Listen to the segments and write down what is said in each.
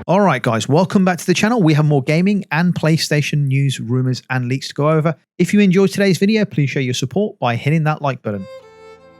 Alright guys, welcome back to the channel. We have more gaming and PlayStation news, rumours and leaks to go over. If you enjoyed today's video, please show your support by hitting that like button.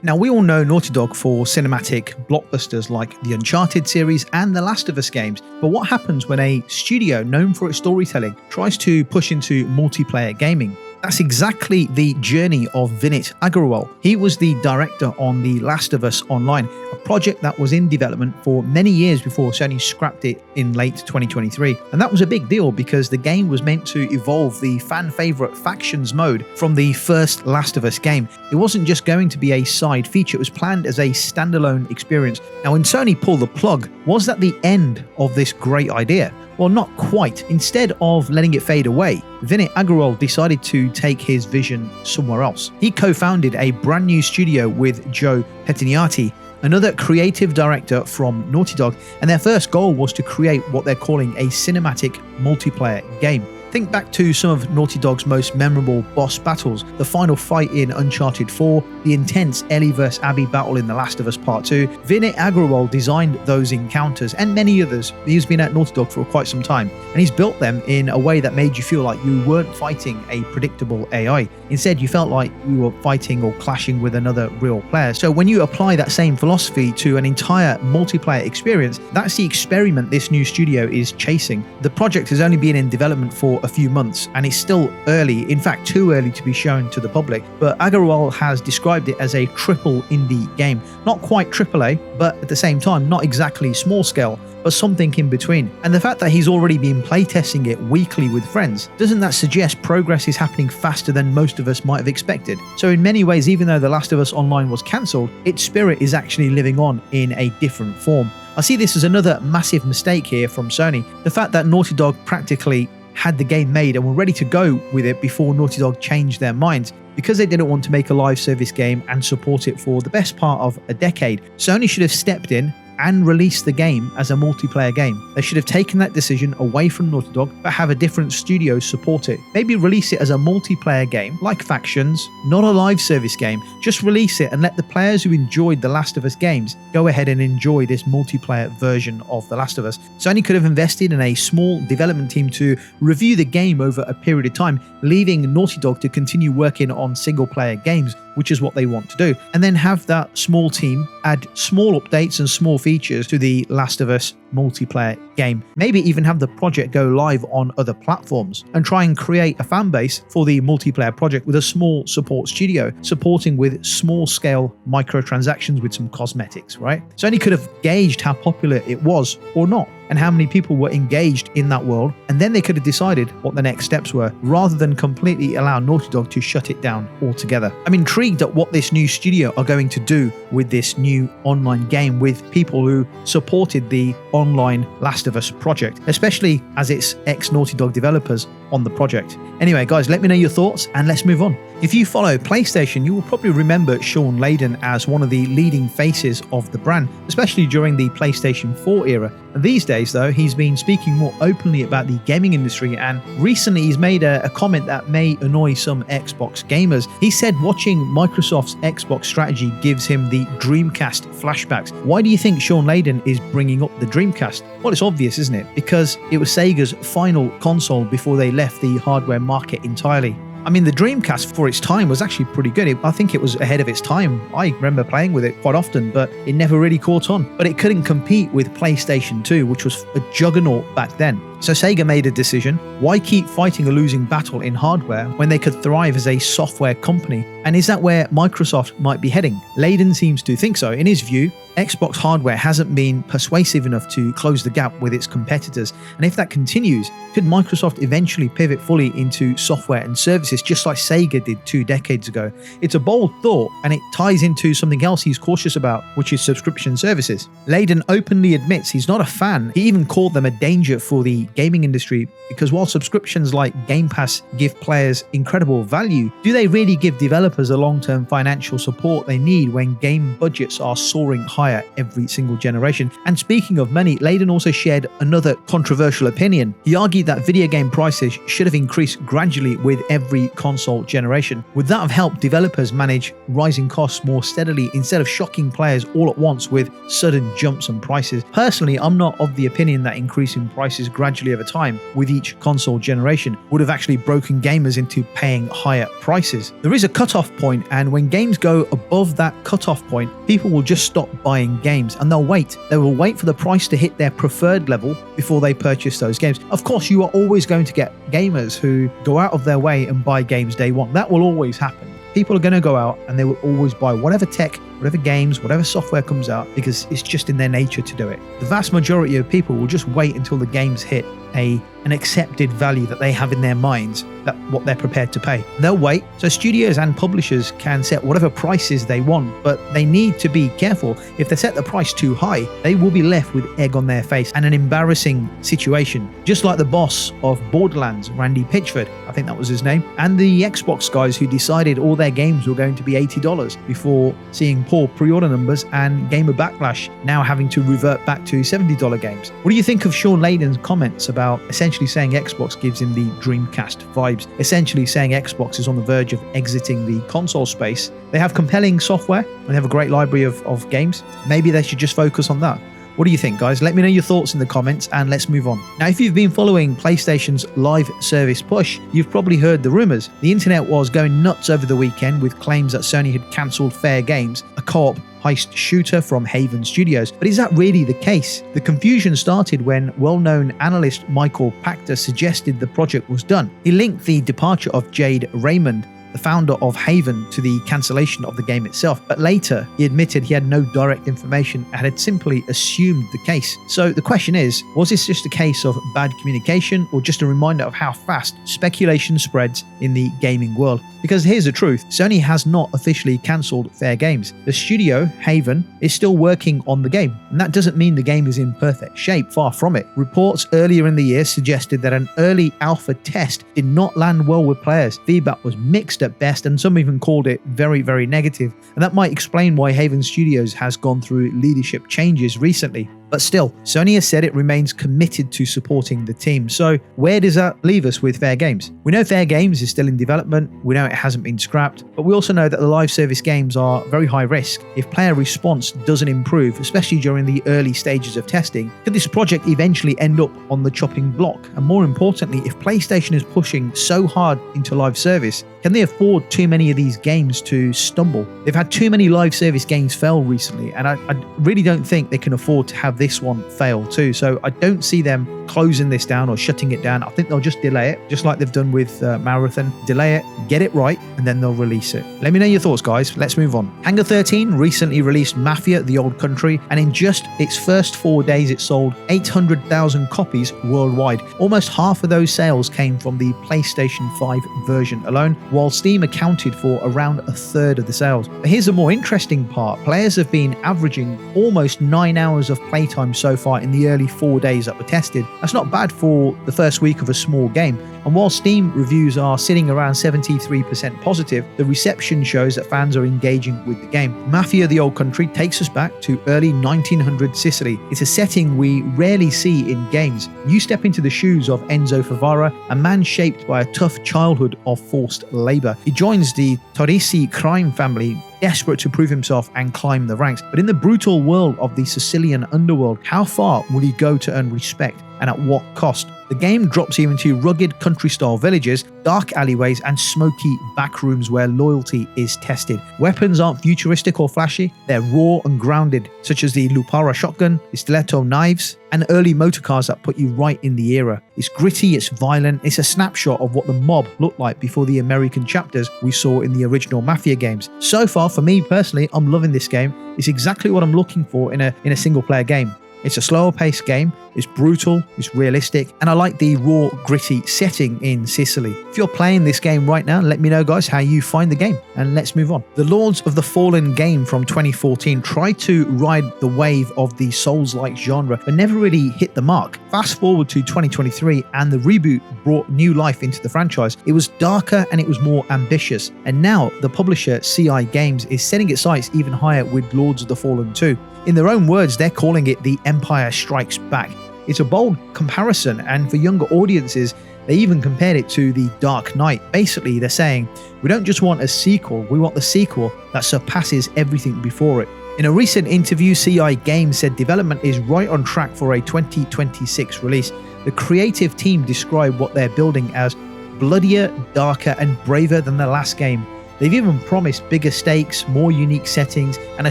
Now we all know Naughty Dog for cinematic blockbusters like the Uncharted series and the Last of Us games, but what happens when a studio known for its storytelling tries to push into multiplayer gaming? That's exactly the journey of Vinit Aggarwal. He was the director on The Last of Us Online, a project that was in development for many years before Sony scrapped it in late 2023. And that was a big deal because the game was meant to evolve the fan favourite factions mode from the first Last of Us game. It wasn't just going to be a side feature, it was planned as a standalone experience. Now when Sony pulled the plug, was that the end of this great idea? Well, not quite. Instead of letting it fade away, Vinit Aggarwal decided to take his vision somewhere else. He co-founded a brand new studio with Joe Petiniati, another creative director from Naughty Dog, and their first goal was to create what they're calling a cinematic multiplayer game. Think back to some of Naughty Dog's most memorable boss battles, the final fight in Uncharted 4, the intense Ellie vs Abby battle in The Last of Us Part 2. Vinit Aggarwal designed those encounters and many others. He's been at Naughty Dog for quite some time, and he's built them in a way that made you feel like you weren't fighting a predictable AI. Instead, you felt like you were fighting or clashing with another real player. So when you apply that same philosophy to an entire multiplayer experience, that's the experiment this new studio is chasing. The project has only been in development for a few months and it's still early, in fact too early to be shown to the public, but Aggarwal has described it as a triple indie game. Not quite AAA, but at the same time not exactly small scale, but something in between. And the fact that he's already been playtesting it weekly with friends, doesn't that suggest progress is happening faster than most of us might have expected? So in many ways, even though The Last of Us Online was cancelled, its spirit is actually living on in a different form. I see this as another massive mistake here from Sony. The fact that Naughty Dog practically had the game made and were ready to go with it before Naughty Dog changed their minds. Because they didn't want to make a live service game and support it for the best part of a decade, Sony should have stepped in and released the game as a multiplayer game. They should have taken that decision away from Naughty Dog, but have a different studio support it. Maybe release it as a multiplayer game, like Factions, not a live service game. Just release it and let the players who enjoyed The Last of Us games go ahead and enjoy this multiplayer version of The Last of Us. Sony could have invested in a small development team to review the game over a period of time, leaving Naughty Dog to continue working on single-player games, which is what they want to do, and then have that small team add small updates and small features to the Last of Us multiplayer game. Maybe even have the project go live on other platforms and try and create a fan base for the multiplayer project with a small support studio, supporting with small scale microtransactions with some cosmetics, right? Sony could have gauged how popular it was or not, and how many people were engaged in that world, and then they could have decided what the next steps were, rather than completely allow Naughty Dog to shut it down altogether. I'm intrigued at what this new studio are going to do with this new online game with people who supported the online Last of Us project, especially as it's ex-Naughty Dog developers on the project. Anyway guys, let me know your thoughts and let's move on. If you follow PlayStation, you will probably remember Shawn Layden as one of the leading faces of the brand, especially during the PlayStation 4 era. These days though, he's been speaking more openly about the gaming industry, and recently he's made a comment that may annoy some Xbox gamers. He said watching Microsoft's Xbox strategy gives him the Dreamcast flashbacks. Why do you think Shawn Layden is bringing up the Dreamcast? Well, it's obvious, isn't it? Because it was Sega's final console before they left the hardware market entirely. I mean, the Dreamcast for its time was actually pretty good. I think it was ahead of its time. I remember playing with it quite often, but it never really caught on. But it couldn't compete with PlayStation 2, which was a juggernaut back then. So Sega made a decision. Why keep fighting a losing battle in hardware when they could thrive as a software company? And is that where Microsoft might be heading? Layden seems to think so. In his view, Xbox hardware hasn't been persuasive enough to close the gap with its competitors. And if that continues, could Microsoft eventually pivot fully into software and services just like Sega did 2 decades ago? It's a bold thought, and it ties into something else he's cautious about, which is subscription services. Layden openly admits he's not a fan. He even called them a danger for the gaming industry, because while subscriptions like Game Pass give players incredible value, do they really give developers developers the long-term financial support they need when game budgets are soaring higher every single generation. And speaking of money, Layden also shared another controversial opinion. He argued that video game prices should have increased gradually with every console generation. Would that have helped developers manage rising costs more steadily instead of shocking players all at once with sudden jumps in prices? Personally, I'm not of the opinion that increasing prices gradually over time with each console generation would have actually broken gamers into paying higher prices. There is a cutoff point, and when games go above that cutoff point, people will just stop buying games and they'll wait. They will wait for the price to hit their preferred level before they purchase those games. Of course, you are always going to get gamers who go out of their way and buy games day one. That will always happen. People are going to go out and they will always buy whatever tech, whatever games, whatever software comes out because it's just in their nature to do it. The vast majority of people will just wait until the games hit an accepted value that they have in their minds, that what they're prepared to pay. They'll wait. So studios and publishers can set whatever prices they want, but they need to be careful. If they set the price too high, they will be left with egg on their face and an embarrassing situation. Just like the boss of Borderlands, Randy Pitchford, I think that was his name, and the Xbox guys who decided all their games were going to be $80 before seeing poor pre-order numbers and gamer backlash, now having to revert back to $70 games. What do you think of Shawn Layden's comments about essentially saying Xbox gives him the Dreamcast vibes, essentially saying Xbox is on the verge of exiting the console space? They have compelling software and they have a great library of games. Maybe they should just focus on that. What do you think, guys? Let me know your thoughts in the comments and let's move on. Now, if you've been following PlayStation's live service push, you've probably heard the rumors. The internet was going nuts over the weekend with claims that Sony had cancelled Fairgames, a co-op heist shooter from Haven Studios. But is that really the case? The confusion started when well-known analyst Michael Pachter suggested the project was done. He linked the departure of Jade Raymond, the founder of Haven, to the cancellation of the game itself, but later he admitted he had no direct information and had simply assumed the case. So the question is, was this just a case of bad communication or just a reminder of how fast speculation spreads in the gaming world? Because here's the truth, Sony has not officially cancelled Fairgames. The studio, Haven, is still working on the game, and that doesn't mean the game is in perfect shape, far from it. Reports earlier in the year suggested that an early alpha test did not land well with players. Feedback was mixed at best, and some even called it very, very negative. And that might explain why Haven Studios has gone through leadership changes recently. But still, Sony has said it remains committed to supporting the team. So where does that leave us with Fairgames? We know Fairgames is still in development, we know it hasn't been scrapped, but we also know that the live service games are very high risk. If player response doesn't improve, especially during the early stages of testing, could this project eventually end up on the chopping block? And more importantly, if PlayStation is pushing so hard into live service, can they afford too many of these games to stumble? They've had too many live service games fail recently, and I really don't think they can afford to have this one fail too. So I don't see them closing this down or shutting it down. I think they'll just delay it, just like they've done with Marathon. Delay it, get it right, and then they'll release it. Let me know your thoughts, guys. Let's move on. Hangar 13 recently released Mafia: The Old Country, and in just its first 4 days, it sold 800,000 copies worldwide. Almost half of those sales came from the PlayStation 5 version alone, while Steam accounted for around a third of the sales. But here's the more interesting part. Players have been averaging almost 9 hours of playtime so far in the early 4 days that were tested. That's not bad for the first week of a small game. And while Steam reviews are sitting around 73% positive, the reception shows that fans are engaging with the game. Mafia: The Old Country takes us back to early 1900 Sicily. It's a setting we rarely see in games. You step into the shoes of Enzo Favara, a man shaped by a tough childhood of forced labor. He joins the Torrisi crime family, desperate to prove himself and climb the ranks. But in the brutal world of the Sicilian underworld, how far will he go to earn respect, and at what cost? The game drops you into rugged country-style villages, dark alleyways, and smoky backrooms where loyalty is tested. Weapons aren't futuristic or flashy, they're raw and grounded, such as the Lupara shotgun, the stiletto knives, and early motorcars that put you right in the era. It's gritty, it's violent, it's a snapshot of what the mob looked like before the American chapters we saw in the original Mafia games. So far, for me personally, I'm loving this game. It's exactly what I'm looking for in a single-player game. It's a slower paced game, it's brutal, it's realistic, and I like the raw, gritty setting in Sicily. If you're playing this game right now, let me know, guys, how you find the game, and let's move on. The Lords of the Fallen game from 2014 tried to ride the wave of the Souls-like genre, but never really hit the mark. Fast forward to 2023, and the reboot brought new life into the franchise. It was darker and it was more ambitious, and now the publisher CI Games is setting its sights even higher with Lords of the Fallen 2. In their own words, they're calling it The Empire Strikes Back. It's a bold comparison, and for younger audiences, they even compared it to The Dark Knight. Basically, they're saying, we don't just want a sequel, we want the sequel that surpasses everything before it. In a recent interview, CI Games said development is right on track for a 2026 release. The creative team described what they're building as bloodier, darker, and braver than the last game. They've even promised bigger stakes, more unique settings, and a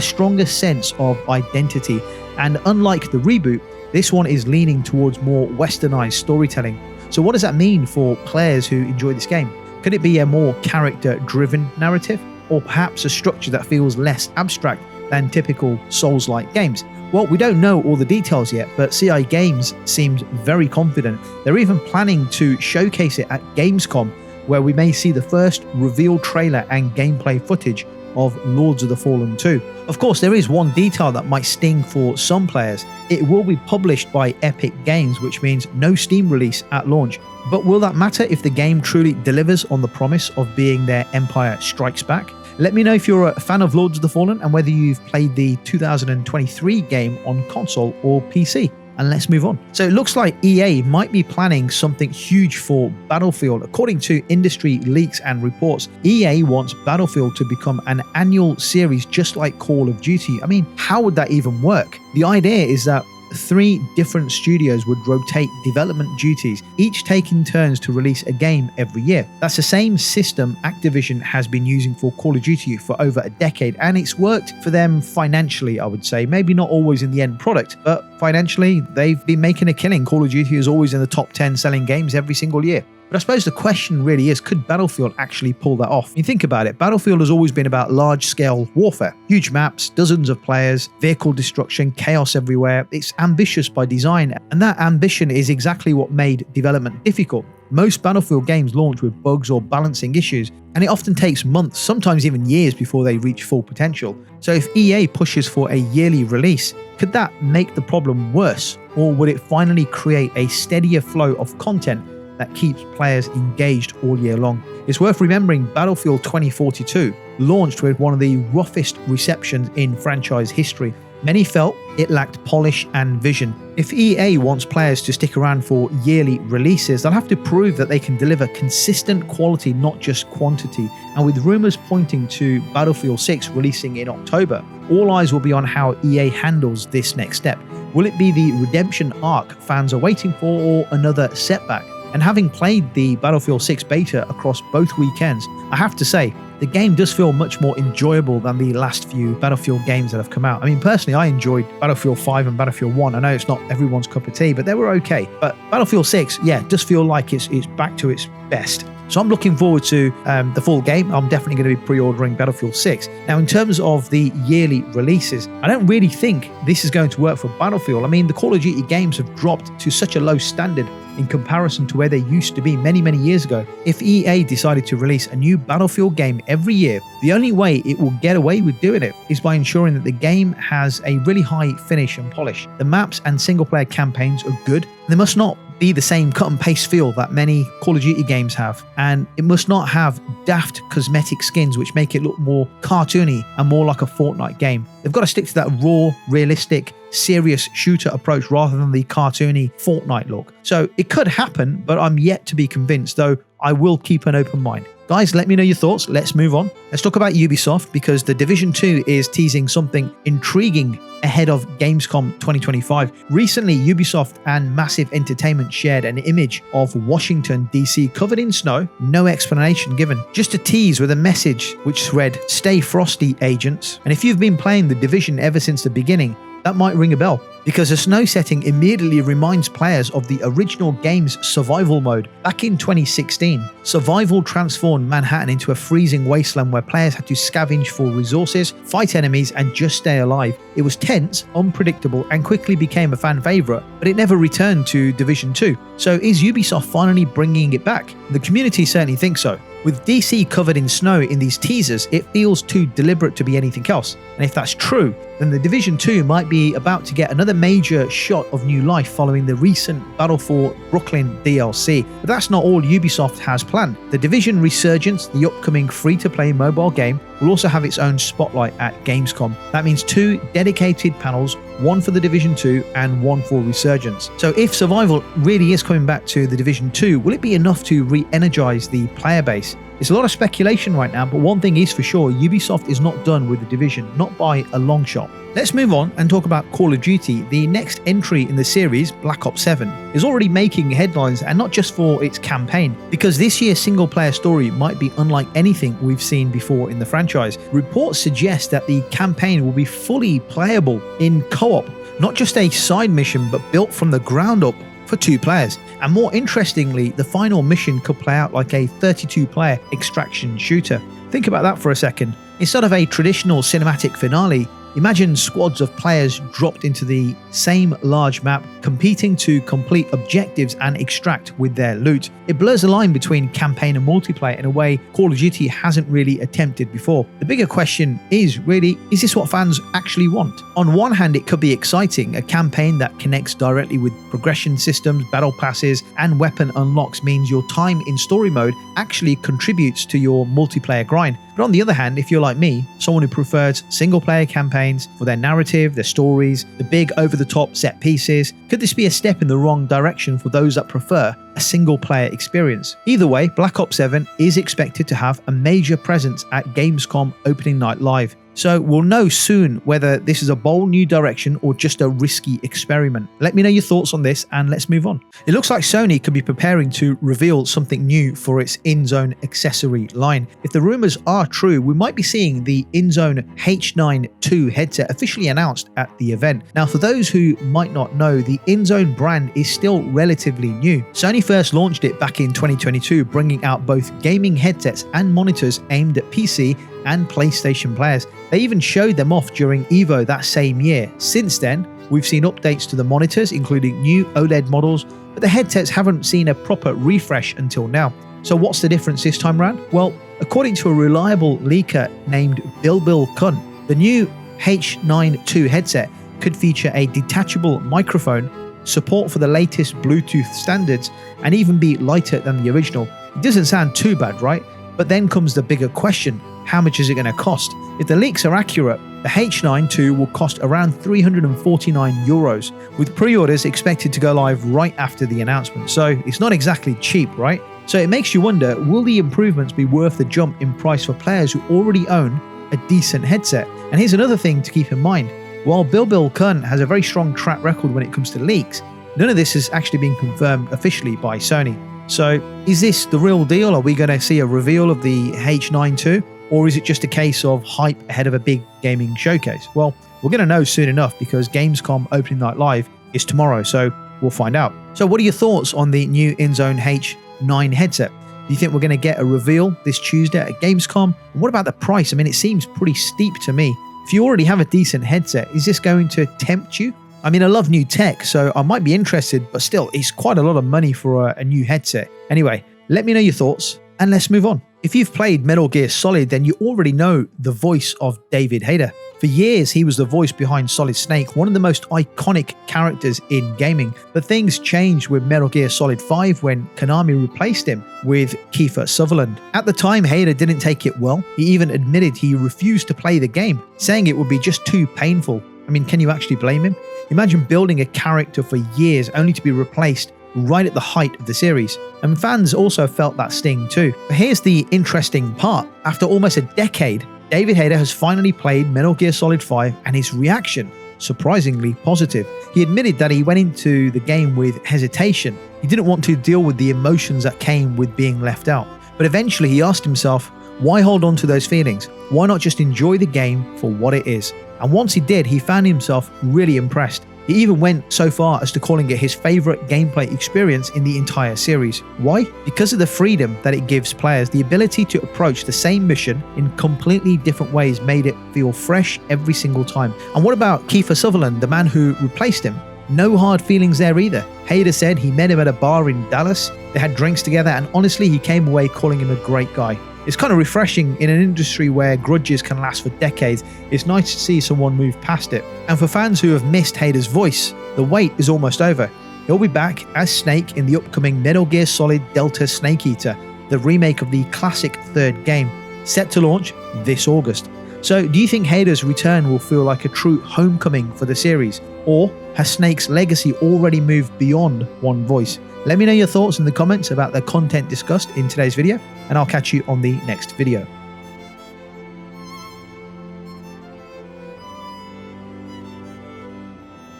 stronger sense of identity. And unlike the reboot, this one is leaning towards more westernized storytelling. So what does that mean for players who enjoy this game? Could it be a more character-driven narrative? Or perhaps a structure that feels less abstract than typical Souls-like games? Well, we don't know all the details yet, but CI Games seems very confident. They're even planning to showcase it at Gamescom, where we may see the first revealed trailer and gameplay footage of Lords of the Fallen 2. Of course, there is one detail that might sting for some players. It will be published by Epic Games, which means no Steam release at launch. But will that matter if the game truly delivers on the promise of being their Empire Strikes Back? Let me know if you're a fan of Lords of the Fallen and whether you've played the 2023 game on console or PC. And let's move on. So it looks like EA might be planning something huge for Battlefield. According to industry leaks and reports, EA wants Battlefield to become an annual series just like Call of Duty. I mean, how would that even work? The idea is that 3 different studios would rotate development duties, each taking turns to release a game every year. That's the same system Activision has been using for Call of Duty for over a decade, and it's worked for them financially, I would say. Maybe not always in the end product, but financially, they've been making a killing. Call of Duty is always in the top 10 selling games every single year. But I suppose the question really is, could Battlefield actually pull that off? You think about it, Battlefield has always been about large-scale warfare. Huge maps, dozens of players, vehicle destruction, chaos everywhere. It's ambitious by design, and that ambition is exactly what made development difficult. Most Battlefield games launch with bugs or balancing issues, and it often takes months, sometimes even years, before they reach full potential. So if EA pushes for a yearly release, could that make the problem worse? Or would it finally create a steadier flow of content that keeps players engaged all year long? It's worth remembering Battlefield 2042 launched with one of the roughest receptions in franchise history. Many felt it lacked polish and vision. If EA wants players to stick around for yearly releases, they'll have to prove that they can deliver consistent quality, not just quantity. And with rumours pointing to Battlefield 6 releasing in October, all eyes will be on how EA handles this next step. Will it be the redemption arc fans are waiting for, or another setback? And having played the Battlefield 6 beta across both weekends, I have to say, the game does feel much more enjoyable than the last few Battlefield games that have come out. I mean, personally, I enjoyed Battlefield 5 and Battlefield 1. I know it's not everyone's cup of tea, but they were okay. But Battlefield 6, yeah, does feel like it's back to its best. So I'm looking forward to the full game. I'm definitely going to be pre-ordering Battlefield 6. Now, in terms of the yearly releases, I don't really think this is going to work for Battlefield. I mean, the Call of Duty games have dropped to such a low standard in comparison to where they used to be many, many years ago. If EA decided to release a new Battlefield game every year, the only way it will get away with doing it is by ensuring that the game has a really high finish and polish. The maps and single-player campaigns are good. They must not be the same cut and paste feel that many Call of Duty games have, and it must not have daft cosmetic skins which make it look more cartoony and more like a Fortnite game. They've got to stick to that raw, realistic, serious shooter approach rather than the cartoony Fortnite look. So it could happen, but I'm yet to be convinced, though I will keep an open mind. Guys, let me know your thoughts. Let's move on. Let's talk about Ubisoft, because The Division 2 is teasing something intriguing ahead of Gamescom 2025. Recently, Ubisoft and Massive Entertainment shared an image of Washington, D.C. covered in snow, no explanation given. Just a tease with a message which read, "Stay frosty, agents." And if you've been playing The Division ever since the beginning, that might ring a bell, because the snow setting immediately reminds players of the original game's survival mode. Back in 2016, survival transformed Manhattan into a freezing wasteland where players had to scavenge for resources, fight enemies, and just stay alive. It was intense, unpredictable, and quickly became a fan favourite, but it never returned to Division 2. So is Ubisoft finally bringing it back? The community certainly thinks so. With DC covered in snow in these teasers, it feels too deliberate to be anything else. And if that's true, then the Division 2 might be about to get another major shot of new life following the recent Battle for Brooklyn DLC. But that's not all Ubisoft has planned. The Division Resurgence, the upcoming free-to-play mobile game, will also have its own spotlight at Gamescom. That means 2 dedicated panels, one for the Division 2 and one for Resurgence. So if Survival really is coming back to the Division 2, will it be enough to re-energize the player base? It's a lot of speculation right now, but one thing is for sure, Ubisoft is not done with the Division, not by a long shot. Let's move on and talk about Call of Duty. The next entry in the series, Black Ops 7, is already making headlines, and not just for its campaign, because this year's single-player story might be unlike anything we've seen before in the franchise. Reports suggest that the campaign will be fully playable in co-op, not just a side mission, but built from the ground up for 2 players. And more interestingly, the final mission could play out like a 32-player extraction shooter. Think about that for a second. Instead of a traditional cinematic finale, imagine squads of players dropped into the same large map, competing to complete objectives and extract with their loot. It blurs the line between campaign and multiplayer in a way Call of Duty hasn't really attempted before. The bigger question is really, is this what fans actually want? On one hand, it could be exciting. A campaign that connects directly with progression systems, battle passes, and weapon unlocks means your time in story mode actually contributes to your multiplayer grind. But on the other hand, if you're like me, someone who prefers single-player campaigns for their narrative, their stories, the big over-the-top set pieces, could this be a step in the wrong direction for those that prefer a single-player experience? Either way, Black Ops 7 is expected to have a major presence at Gamescom opening night live. So we'll know soon whether this is a bold new direction or just a risky experiment. Let me know your thoughts on this and let's move on. It looks like Sony could be preparing to reveal something new for its Inzone accessory line. If the rumours are true, we might be seeing the Inzone H9 II headset officially announced at the event. Now, for those who might not know, the Inzone brand is still relatively new. Sony first launched it back in 2022, bringing out both gaming headsets and monitors aimed at PC and PlayStation players. They even showed them off during EVO that same year. Since then, we've seen updates to the monitors, including new OLED models, but the headsets haven't seen a proper refresh until now. So what's the difference this time around? Well, according to a reliable leaker named Bill Kun, the new H9 II headset could feature a detachable microphone, support for the latest Bluetooth standards, and even be lighter than the original. It doesn't sound too bad, right? But then comes the bigger question. How much is it going to cost? If the leaks are accurate, the H9 II will cost around €349, with pre-orders expected to go live right after the announcement. So it's not exactly cheap, right? So it makes you wonder, will the improvements be worth the jump in price for players who already own a decent headset? And here's another thing to keep in mind. While Bill Kun has a very strong track record when it comes to leaks, none of this has actually been confirmed officially by Sony. So is this the real deal? Are we going to see a reveal of the H9 II? Or is it just a case of hype ahead of a big gaming showcase? Well, we're going to know soon enough because Gamescom opening night live is tomorrow, so we'll find out. So what are your thoughts on the new Inzone H9 headset? Do you think we're going to get a reveal this Tuesday at Gamescom? And what about the price? I mean, it seems pretty steep to me. If you already have a decent headset, is this going to tempt you? I mean, I love new tech, so I might be interested, but still, it's quite a lot of money for a new headset. Anyway, let me know your thoughts, and let's move on. If you've played Metal Gear Solid, then you already know the voice of David Hayter. For years, he was the voice behind Solid Snake, one of the most iconic characters in gaming. But things changed with Metal Gear Solid 5 when Konami replaced him with Kiefer Sutherland. At the time, Hayter didn't take it well. He even admitted he refused to play the game, saying it would be just too painful. I mean, can you actually blame him? Imagine building a character for years only to be replaced right at the height of the series. And fans also felt that sting too. But here's the interesting part. After almost a decade, David Hayter has finally played Metal Gear Solid 5 and his reaction, surprisingly positive. He admitted that he went into the game with hesitation. He didn't want to deal with the emotions that came with being left out. But eventually he asked himself, why hold on to those feelings? Why not just enjoy the game for what it is? And once he did, he found himself really impressed. He even went so far as to calling it his favourite gameplay experience in the entire series. Why? Because of the freedom that it gives players. The ability to approach the same mission in completely different ways made it feel fresh every single time. And what about Kiefer Sutherland, the man who replaced him? No hard feelings there either. Hayter said he met him at a bar in Dallas, they had drinks together, and honestly he came away calling him a great guy. It's kind of refreshing in an industry where grudges can last for decades. It's nice to see someone move past it. And for fans who have missed Hayter's voice, the wait is almost over. He'll be back as Snake in the upcoming Metal Gear Solid Delta Snake Eater, the remake of the classic third game, set to launch this August. So do you think Hayter's return will feel like a true homecoming for the series? Or has Snake's legacy already moved beyond one voice? Let me know your thoughts in the comments about the content discussed in today's video, and I'll catch you on the next video.